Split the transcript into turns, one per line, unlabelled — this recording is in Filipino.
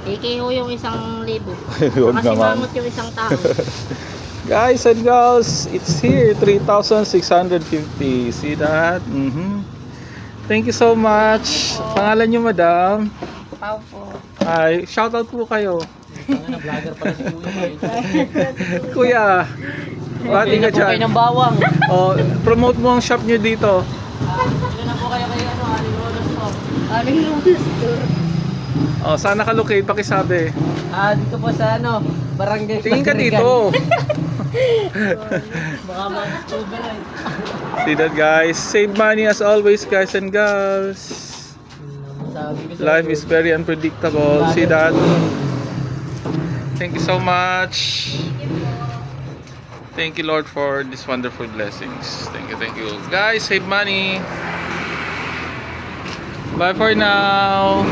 AKO yung 1,000.
Huwag
Kasi
naman.
mamot yung isang tao.
Guys and girls, it's here, 3,650. See that? Thank you so much. Pangalan niyo, madam?
Pao po.
Hi, shoutout po kayo.
Vlogger pala si
Kuya,
Kuya.
bati ka
Kayo
dyan.
ng bawang.
Oh, promote mo ang shop niyo dito.
Ilan na po kayo Aling Rolos po?
Aling Lunas Store.
Oh, saan nakalocate? Pakisabi.
Dito po sa barangay.
Tingin ka dito.
Baka ma-discover ay.
See that, guys? Save money as always, guys and girls.
Sabi ko sa
Life is very unpredictable. See that? Thank you so much. Thank you, Lord, for these wonderful blessings. Thank you, thank you. Guys, save money. Bye for now.